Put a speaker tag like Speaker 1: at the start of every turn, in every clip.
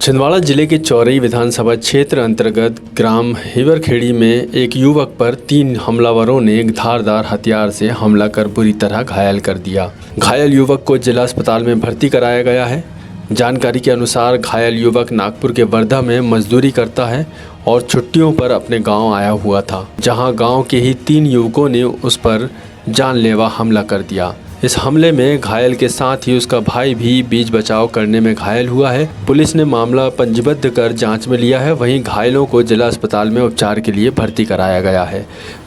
Speaker 1: छिंदवाड़ा जिले के चौरई विधानसभा क्षेत्र अंतर्गत ग्राम हिवरखेड़ी में एक युवक पर 3 हमलावरों ने एक धारदार हथियार से हमला कर बुरी तरह घायल कर दिया। घायल युवक को जिला अस्पताल में भर्ती कराया गया है। जानकारी के अनुसार घायल युवक नागपुर के वर्धा में मजदूरी करता है और छुट्टियों पर अपने गाँव आया हुआ था, जहाँ गाँव के ही 3 युवकों ने उस पर जानलेवा हमला कर दिया। इस हमले में घायल के साथ ही उसका भाई भी बीच बचाव करने में घायल हुआ है। पुलिस ने मामला पंजीबद्ध कर जांच में लिया है। वहीं घायलों को जिला अस्पताल में उपचार के लिए भर्ती कराया गया है।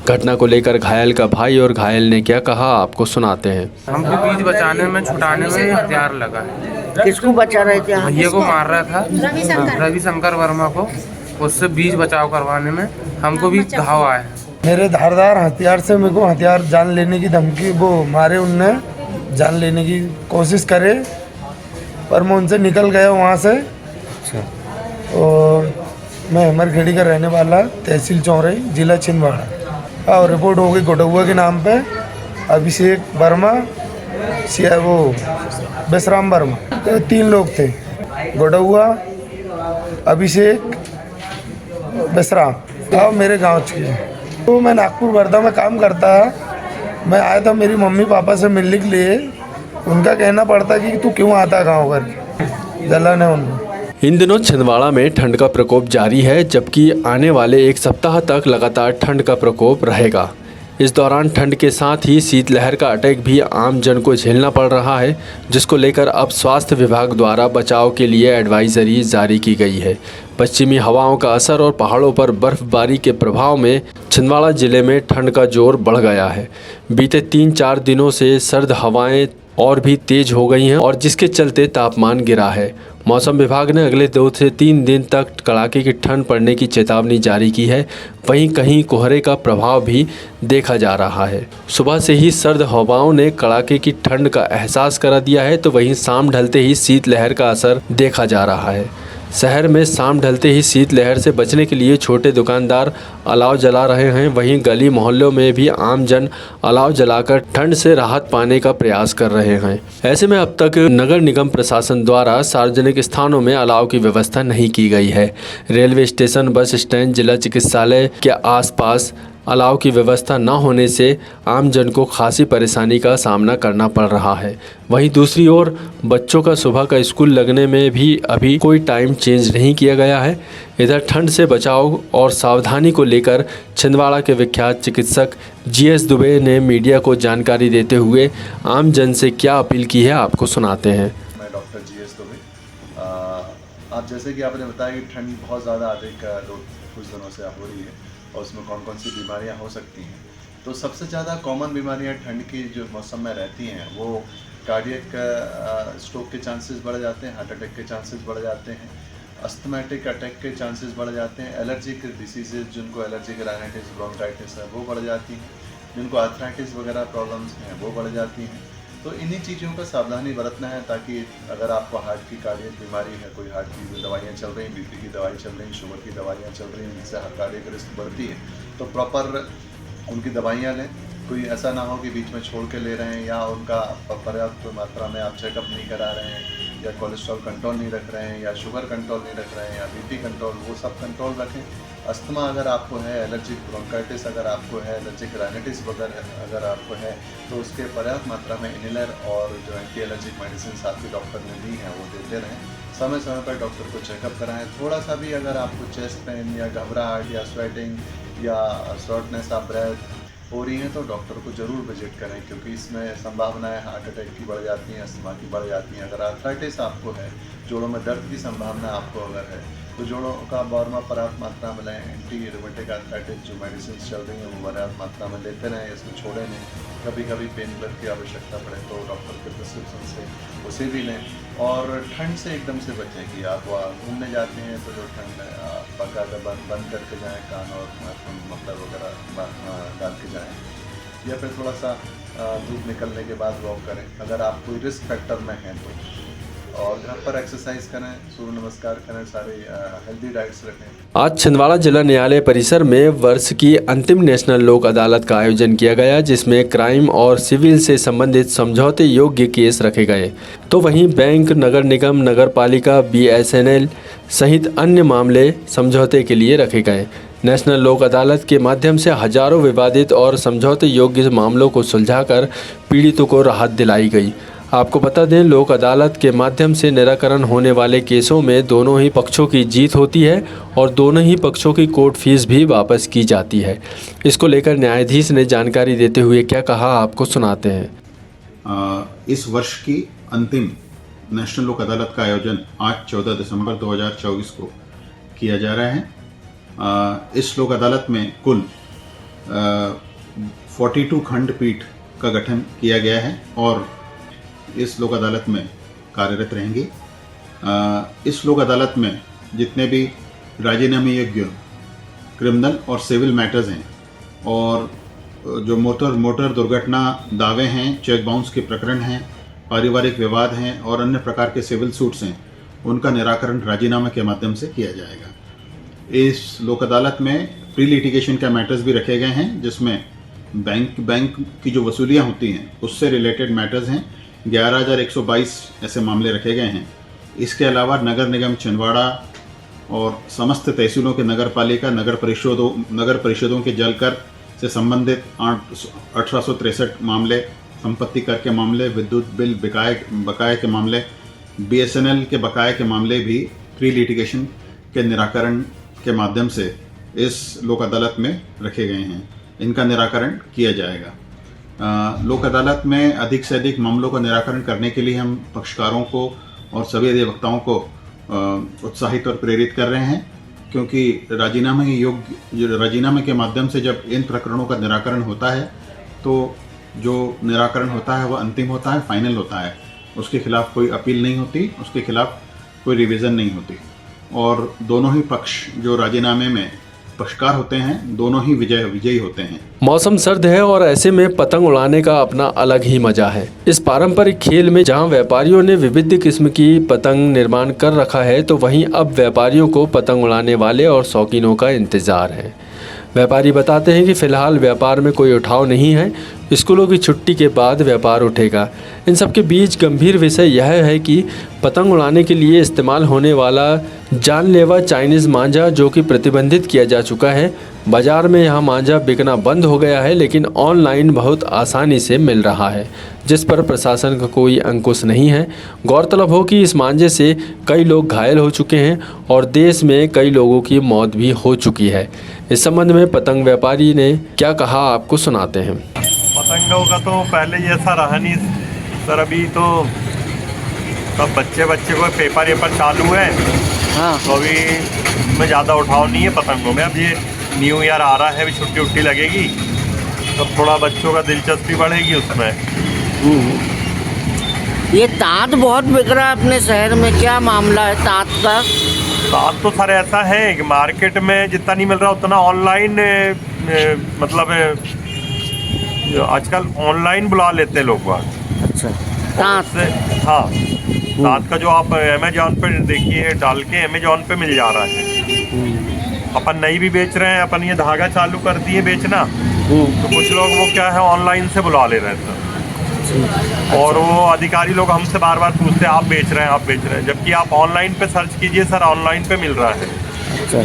Speaker 1: घटना को लेकर घायल का भाई और घायल ने क्या कहा, आपको सुनाते हैं।
Speaker 2: हमको बीच बचाने में छुटाने में हथियार लगा है।
Speaker 3: किसको बचा रहे थे?
Speaker 2: भैया को मार रहा था, रविशंकर वर्मा को। उससे बीच बचाव करवाने में हमको भी घाव आया है।
Speaker 4: मेरे धारदार हथियार से मेरे को हथियार जान लेने की धमकी वो मारे, उनने जान लेने की कोशिश करे पर मैं उनसे निकल गया वहाँ से। और मैं हिवरखेड़ी का रहने वाला, तहसील चौरई, जिला छिंदवाड़ा। और रिपोर्ट हो गई गोडौआ के नाम पे, अभिषेक वर्मा, वो बेसराम वर्मा। तो 3 लोग थे, गोडौआ, अभिषेक, बेसराम। और मेरे गाँव के तो मैं नागपुर वर्धा में काम करता है। मैं आया था मेरी मम्मी पापा से मिलने के लिए। उनका कहना पड़ता कि तू क्यों आता गाँव कर, जलन है उनको।
Speaker 1: इन दिनों छिंदवाड़ा में ठंड का प्रकोप जारी है, जबकि आने वाले 1 सप्ताह तक लगातार ठंड का प्रकोप रहेगा। इस दौरान ठंड के साथ ही शीतलहर का अटैक भी आम जन को झेलना पड़ रहा है, जिसको लेकर अब स्वास्थ्य विभाग द्वारा बचाव के लिए एडवाइजरी जारी की गई है। पश्चिमी हवाओं का असर और पहाड़ों पर बर्फबारी के प्रभाव में छिंदवाड़ा जिले में ठंड का जोर बढ़ गया है। बीते 3-4 दिनों से सर्द हवाएं और भी तेज हो गई हैं और जिसके चलते तापमान गिरा है। मौसम विभाग ने अगले 2 से 3 दिन तक कड़ाके की ठंड पड़ने की चेतावनी जारी की है। वहीं कहीं कोहरे का प्रभाव भी देखा जा रहा है। सुबह से ही सर्द हवाओं ने कड़ाके की ठंड का एहसास करा दिया है, तो वहीं शाम ढलते ही शीतलहर का असर देखा जा रहा है। शहर में शाम ढलते ही शीतलहर से बचने के लिए छोटे दुकानदार अलाव जला रहे हैं। वहीं गली मोहल्लों में भी आम जन अलाव जलाकर ठंड से राहत पाने का प्रयास कर रहे हैं। ऐसे में अब तक नगर निगम प्रशासन द्वारा सार्वजनिक स्थानों में अलाव की व्यवस्था नहीं की गई है। रेलवे स्टेशन, बस स्टैंड, जिला चिकित्सालय के आसपास अलाव की व्यवस्था न होने से आम जन को खासी परेशानी का सामना करना पड़ रहा है। वहीं दूसरी ओर बच्चों का सुबह का स्कूल लगने में भी अभी कोई टाइम चेंज नहीं किया गया है। इधर ठंड से बचाव और सावधानी को लेकर छिंदवाड़ा के विख्यात चिकित्सक GS दुबे ने मीडिया को जानकारी देते हुए आम जन से क्या अपील की है, आपको सुनाते हैं।
Speaker 5: मैं डॉक्टर GS दुबे। आप जैसे कि आपने बताया कि ठंड बहुत ज़्यादा अधिक कुछ दिनों से हो रही है और उसमें कौन कौन सी बीमारियां हो सकती हैं। तो सबसे ज़्यादा कॉमन बीमारियां ठंड की जो मौसम में रहती हैं वो कार्डियक स्ट्रोक के चांसेस बढ़ जाते हैं, हार्ट अटैक के चांसेस बढ़ जाते हैं, अस्थमैटिक अटैक के चांसेस बढ़ जाते हैं, एलर्जिक डिसीजेज जिनको एलर्जिक राइनाइटिस, ब्रोंकाइटिस है वो बढ़ जाती हैं, जिनको आर्थराइटिस वगैरह प्रॉब्लम्स हैं वो बढ़ जाती हैं। तो इन्हीं चीज़ों का सावधानी बरतना है, ताकि अगर आपको हार्ट की कार्डियक बीमारी है, कोई हार्ट की दवाइयाँ चल रही, BP की दवाई चल रही, शुगर की दवाइयाँ चल रही, जिससे कार्डियक रिस्क बढ़ती है, तो प्रॉपर उनकी दवाइयाँ लें। कोई ऐसा ना हो कि बीच में छोड़ के ले रहे हैं या उनका पर्याप्त मात्रा में आप चेकअप नहीं करा रहे हैं, या कोलेस्ट्रॉल कंट्रोल नहीं रख रहे हैं, या शुगर कंट्रोल नहीं रख रहे हैं, या BP कंट्रोल, वो सब कंट्रोल रखें। अस्थमा अगर आपको है, एलर्जिक ब्रोंकाइटिस अगर आपको है, एलर्जिक राइनाइटिस वगैरह अगर आपको है, तो उसके पर्याप्त मात्रा में इनहेलर और जो एंटी एलर्जिक मेडिसिन आपके डॉक्टर ने दी हैं वो देते रहें। समय समय पर डॉक्टर को चेकअप कराएं। थोड़ा सा भी अगर आपको चेस्ट पेन या घबराहट या स्वेटिंग या शॉर्टनेस ऑफ ब्रेथ हो रही हैं तो डॉक्टर को ज़रूर विजिट करें, क्योंकि इसमें संभावनाएं हार्ट अटैक की बढ़ जाती हैं, अस्थमा की बढ़ जाती हैं। अगर आर्थराइटिस आपको है, जोड़ों में दर्द की संभावना आपको अगर है, तो जोड़ों का वर्मा पर्याप्त मात्रा में लें। एंटी रूमेटिक आर्थराइटिस जो मेडिसिन चल रही हैं वो पर्याप्त मात्रा में लेते रहें, इसमें छोड़े नहीं। कभी कभी पेन किलर की आवश्यकता पड़े तो डॉक्टर के प्रिस्क्रिप्शन से उसे भी लें। और ठंड से एकदम से बचें कि आप घूमने जाते हैं तो जो ठंड बाकायदा बंद करके जाएँ, कान और मफलर वगैरह डाल के जाएँ, या फिर थोड़ा सा धूप निकलने के बाद वॉक करें अगर आप कोई रिस्क फैक्टर में हैं तो। और घर पर एक्सरसाइज करें, सूर्य नमस्कार करें, सारे हेल्दी डाइट्स रखें।
Speaker 1: आज छिंदवाड़ा जिला न्यायालय परिसर में वर्ष की अंतिम नेशनल लोक अदालत का आयोजन किया गया, जिसमें क्राइम और सिविल से संबंधित समझौते योग्य केस रखे गए। तो वहीं बैंक, नगर निगम, नगर पालिका, BSNL सहित अन्य मामले समझौते के लिए रखे गए। नेशनल लोक अदालत के माध्यम से हजारों विवादित और समझौते योग्य मामलों को सुलझाकर पीड़ितों को राहत दिलाई गई। आपको बता दें, लोक अदालत के माध्यम से निराकरण होने वाले केसों में दोनों ही पक्षों की जीत होती है और दोनों ही पक्षों की कोर्ट फीस भी वापस की जाती है। इसको लेकर न्यायाधीश ने जानकारी देते हुए क्या कहा, आपको सुनाते हैं।
Speaker 3: इस वर्ष की अंतिम नेशनल लोक अदालत का आयोजन आज 14 दिसंबर 2024 को किया जा रहा है। इस लोक अदालत में कुल 42 खंडपीठ का गठन किया गया है और इस लोक अदालत में कार्यरत रहेंगी। इस लोक अदालत में जितने भी राजीनामे योग्य क्रिमिनल और सिविल मैटर्स हैं और जो मोटर दुर्घटना दावे हैं, चेक बाउंस के प्रकरण हैं, पारिवारिक विवाद हैं और अन्य प्रकार के सिविल सूट्स हैं, उनका निराकरण राजीनामे के माध्यम से किया जाएगा। इस लोक अदालत में प्री लिटिगेशन के मैटर्स भी रखे गए हैं, जिसमें बैंक की जो वसूलियाँ होती हैं उससे रिलेटेड मैटर्स हैं। 11,122 ऐसे मामले रखे गए हैं। इसके अलावा नगर निगम छिंदवाड़ा और समस्त तहसीलों के नगर पालिका, नगर परिषदों के जल कर से संबंधित 1863 मामले, संपत्ति कर के मामले, विद्युत बिल बकाये के मामले, BSNL के बकाये के मामले भी प्री लिटिगेशन के निराकरण के माध्यम से इस लोक अदालत में रखे गए हैं। इनका निराकरण किया जाएगा। लोक अदालत में अधिक से अधिक मामलों का निराकरण करने के लिए हम पक्षकारों को और सभी अधिवक्ताओं को उत्साहित और प्रेरित कर रहे हैं, क्योंकि राजीनामे के माध्यम से जब इन प्रकरणों का निराकरण होता है तो जो निराकरण होता है वह अंतिम होता है, फाइनल होता है। उसके खिलाफ कोई अपील नहीं होती, उसके खिलाफ कोई रिवीजन नहीं होती और दोनों ही पक्ष जो राजीनामे में पक्षकार होते हैं, दोनों ही विजयी होते हैं।
Speaker 1: मौसम सर्द है और ऐसे में पतंग उड़ाने का अपना अलग ही मजा है। इस पारंपरिक खेल में जहां व्यापारियों ने विविध किस्म की पतंग निर्माण कर रखा है, तो वहीं अब व्यापारियों को पतंग उड़ाने वाले और शौकीनों का इंतजार है। व्यापारी बताते हैं कि फिलहाल व्यापार में कोई उठाव नहीं है, स्कूलों की छुट्टी के बाद व्यापार उठेगा। इन सब के बीच गंभीर विषय यह है कि पतंग उड़ाने के लिए इस्तेमाल होने वाला जानलेवा चाइनीज़ मांझा, जो कि प्रतिबंधित किया जा चुका है, बाज़ार में यह मांझा बिकना बंद हो गया है, लेकिन ऑनलाइन बहुत आसानी से मिल रहा है, जिस पर प्रशासन का कोई अंकुश नहीं है। गौरतलब हो कि इस मांझे से कई लोग घायल हो चुके हैं और देश में कई लोगों की मौत भी हो चुकी है। इस संबंध में पतंग व्यापारी ने क्या कहा, आपको सुनाते हैं।
Speaker 6: पतंगों का तो पहले जैसा रहा नहीं सर, अभी तो सब बच्चे को पेपर चालू है। हाँ। तो अभी में ज़्यादा उठाव नहीं है पतंगों में। अब ये न्यू ईयर आ रहा है, अभी छुट्टी उट्टी लगेगी तो थोड़ा बच्चों का दिलचस्पी बढ़ेगी उसमें।
Speaker 7: ये ताँत बहुत बिक रहा है अपने शहर में, क्या मामला है ताँत का?
Speaker 6: ताँत तो सर ऐसा है कि मार्केट में जितना नहीं मिल रहा उतना ऑनलाइन, मतलब आजकल ऑनलाइन बुला लेते हैं लोग बात।
Speaker 7: अच्छा, ताँत से?
Speaker 6: हाँ, ताँत का जो आप अमेजोन पे देखिए, डाल के अमेजोन पे मिल जा रहा है। अपन नई भी बेच रहे हैं, अपन ये धागा चालू कर दिए बेचना, तो कुछ लोग वो क्या है ऑनलाइन से बुला ले रहे हैं और वो अधिकारी लोग हमसे बार बार पूछते हैं आप बेच रहे हैं, जबकि आप ऑनलाइन पे सर्च कीजिए सर, ऑनलाइन पे मिल रहा है।
Speaker 7: अच्छा,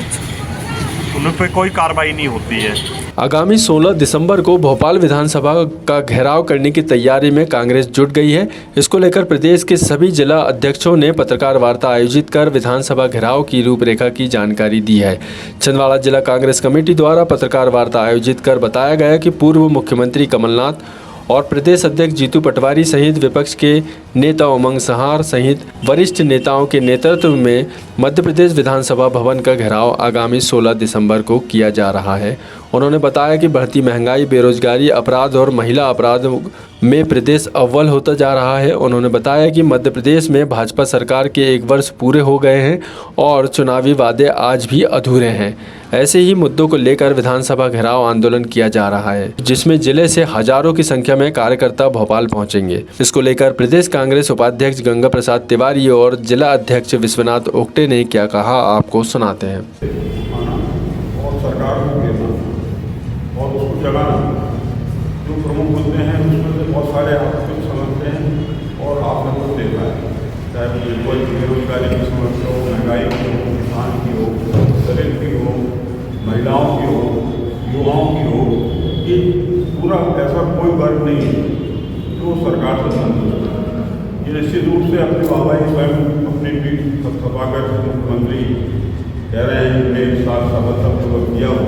Speaker 6: उन पर कोई कार्रवाई नहीं होती है।
Speaker 1: आगामी 16 दिसंबर को भोपाल विधानसभा का घेराव करने की तैयारी में कांग्रेस जुट गई है। इसको लेकर प्रदेश के सभी जिला अध्यक्षों ने पत्रकार वार्ता आयोजित कर विधानसभा घेराव की रूपरेखा की जानकारी दी है। छिंदवाड़ा जिला कांग्रेस कमेटी द्वारा पत्रकार वार्ता आयोजित कर बताया गया कि पूर्व मुख्यमंत्री कमलनाथ और प्रदेश अध्यक्ष जीतू पटवारी सहित विपक्ष के नेता उमंग सहार सहित वरिष्ठ नेताओं के नेतृत्व में मध्य प्रदेश विधानसभा भवन का घेराव आगामी 16 दिसंबर को किया जा रहा है। उन्होंने बताया कि बढ़ती महंगाई, बेरोजगारी, अपराध और महिला अपराध में प्रदेश अव्वल होता जा रहा है। उन्होंने बताया कि मध्य प्रदेश में भाजपा सरकार के 1 वर्ष पूरे हो गए हैं और चुनावी वादे आज भी अधूरे हैं। ऐसे ही मुद्दों को लेकर विधानसभा घेराव आंदोलन किया जा रहा है, जिसमें जिले से हजारों की संख्या में कार्यकर्ता भोपाल पहुंचेंगे। इसको लेकर प्रदेश कांग्रेस उपाध्यक्ष गंगा प्रसाद तिवारी और जिला अध्यक्ष विश्वनाथ ओक्टे ने क्या कहा, आपको सुनाते हैं।
Speaker 8: और सरकार को घेरना और उसको चलाना, जो प्रमुख मुद्दे हैं उसमें से बहुत सारे आप कुछ समझते हैं और आपने कुछ देखा है, चाहे वो बेरोजगारी की समस्या हो, महंगाई की हो, किसान की हो, गरीब की हो, महिलाओं की हो, युवाओं की हो, ये पूरा ऐसा कोई वर्ग नहीं है जो सरकार से संतुष्ट है। ये निश्चित रूप से अपने वाहवाही स्वयं अपनी पीठ थपथपाकर मुख्यमंत्री कह रहे हैं कि 1 साल सफलतापूर्वक किया हो,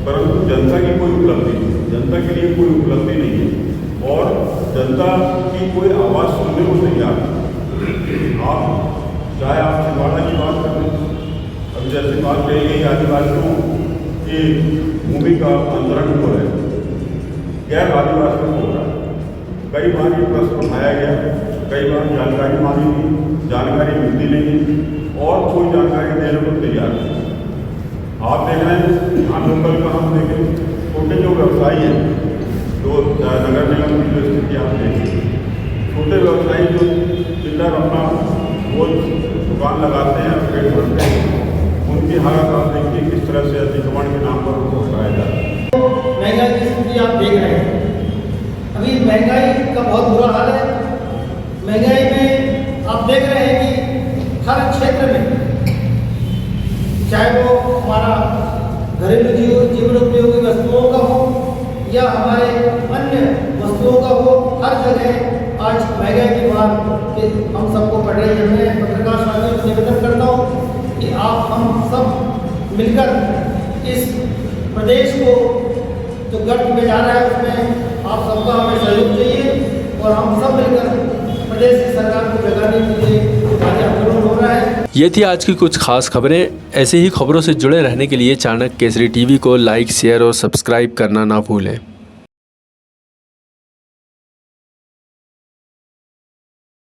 Speaker 8: परंतु जनता की कोई उपलब्धि नहीं, जनता के लिए कोई उपलब्धि नहीं है और जनता की कोई आवाज़ सुनने को तैयार है। आप चाहे आप छिंदवाड़ा की बात करें, अब जैसे बात कही गई आदिवासियों की भूमि का अंतरण हो रहा है, गैर आदिवासियों को हो रहा है। कई बार ये प्रश्न उठाया गया, कई बार जानकारी मांगी गई, जानकारी मिलती नहीं और कोई जानकारी देने को तैयार नहीं। आप देख रहे हैं यहाँ लोकल का हम देखें, छोटे जो व्यवसायी हैं, जो नगर निगम की जो स्थिति आप देखें, छोटे व्यवसायी जो चिल्लर अपना वो दुकान लगाते हैं, पेट भरते हैं, उनकी हालत आप देखिए किस तरह से अतिक्रमण के नाम पर उनको हटाया जाता है।
Speaker 9: महंगाई की स्थिति आप देख रहे हैं, अभी महंगाई का बहुत बुरा हाल है। महंगाई में आप देख रहे हैं कि हर क्षेत्र में, चाहे वो हमारा घरेलू जीवन उपयोगी वस्तुओं का हो या हमारे अन्य वस्तुओं का हो, हर जगह आज महंगाई की बात कि हम सबको पड़ रही है। मैं पत्रकार साथियों से निवेदन करता हूँ कि आप हम सब मिलकर इस प्रदेश को जो गर्त में जा रहा है उसमें आप सबका हमें सहयोग चाहिए और हम सब मिलकर प्रदेश की सरकार को जगाने के लिए आज आंदोलन हो रहा है।
Speaker 1: ये थी आज की कुछ खास खबरें। ऐसे ही खबरों से जुड़े रहने के लिए चाणक्य केसरी टीवी को लाइक, शेयर और सब्सक्राइब करना ना भूलें।